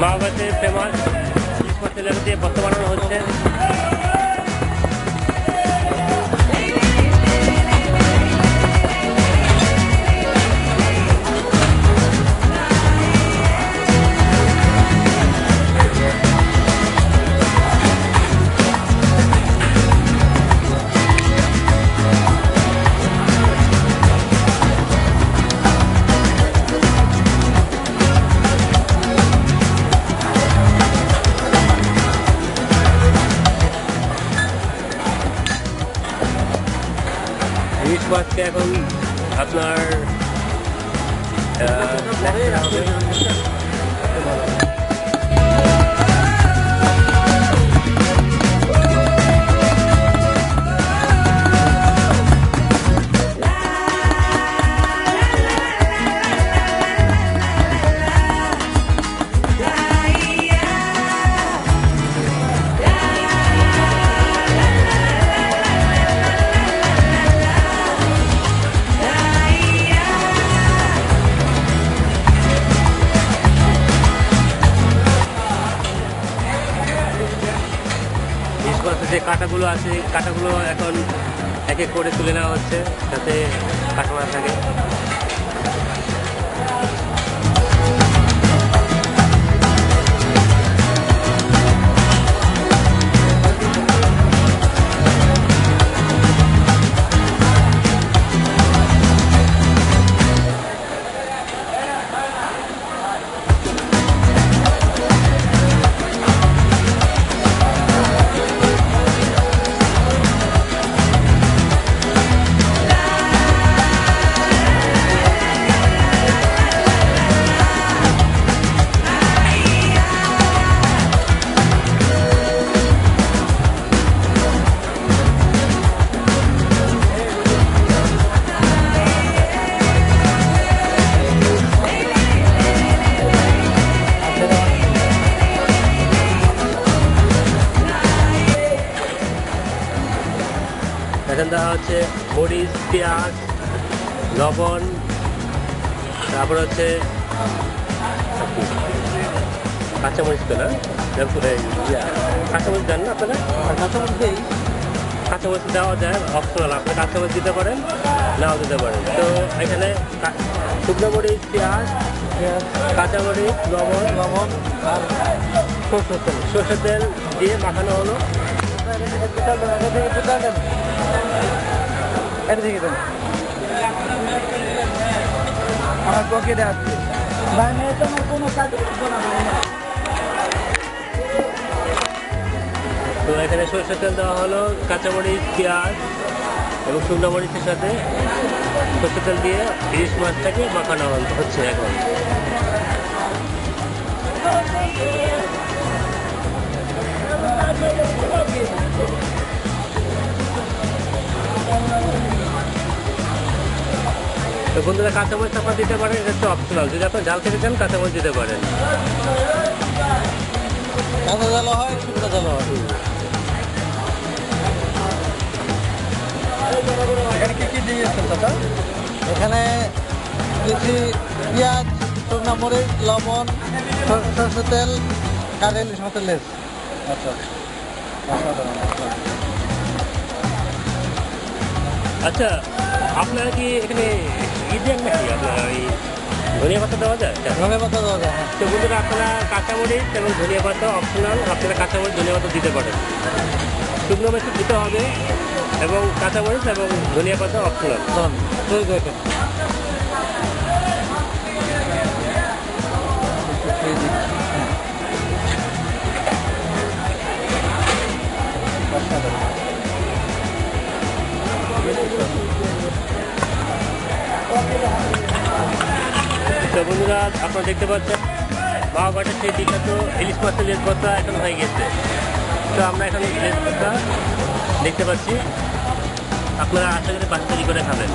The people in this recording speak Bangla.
মাওয়াতে ফেমাস ইলিশ মাছের দিয়ে ভর্তা বানানো হচ্ছে। ইলিশ মাছকে এখন আপনার যে কাঁটাগুলো আছে, কাঁটাগুলো এখন এক এক করে তুলে নেওয়া হচ্ছে যাতে কাটা না থাকে। এখানে দেওয়া হচ্ছে মরিচ, পেঁয়াজ, লবণ, তারপর হচ্ছে কাঁচামরিচ। তো না কাঁচামরিচ দেন না আপনারা? কাঁচামরিচ দেওয়া যায় অপশনাল, আপনি কাঁচামরিচ দিতে পারেন, নাও দিতে পারেন। তো এখানে শুকনো মরিচ, পেঁয়াজ, কাঁচামরিচ, লবণ আর সরষের তেল দিয়ে মাখানো হলো। আমার পকেটে আছে কোনো কাজ। তো এখানে সরষের তেল দেওয়া হলো, কাঁচামরিচ, পেঁয়াজ এবং শুকনো মরিচের সাথে সরষের তেল দিয়ে ইলিশ মাছটাকে মাখানো হচ্ছে এখন। তো বন্ধুরা কাঁচামরিচ আপনার দিতে পারেন, এটা হচ্ছে অপশনাল। যদি আপনার ঝাল খেতে চান কাঁচামরিচ দিতে পারেন। কাঁচা ঝাল হয়, শুকনো ঝাল হয়। এখানে কি কি দিয়েছেন দাদা? এখানে দিয়েছি পেঁয়াজ, শুকনো মরিচ, লবণ, সরষের তেল আর ইলিশ মাছের লেজ। আচ্ছা আচ্ছা, আপনারা কি এখানে দেন নাকি? আপনার ওই ধনিয়া পাতা দেওয়া যায়? ধনিয়া পাতা দেওয়া যায়। তো বন্ধুরা আপনারা কাঁচামরিচ এবং ধনিয়া পাতা অপশনাল, আপনারা কাঁচামরিচ ধনিয়া পাতা দিতে পারেন। শুকনো মরিচ দিতে হবে এবং কাঁচামরিচ এবং ধনিয়া পাতা অপশনাল। তো বন্ধুরা আপনারা দেখতে পাচ্ছেন মাওয়া ঘাটের সেই বিখ্যাত ইলিশ মাছের লেজ ভর্তা এখন হয়ে গেছে। তো আমরা এখন লেজ ভর্তা দেখতে পাচ্ছি, আপনারা আশা করি বাচ্চা করে খাবেন।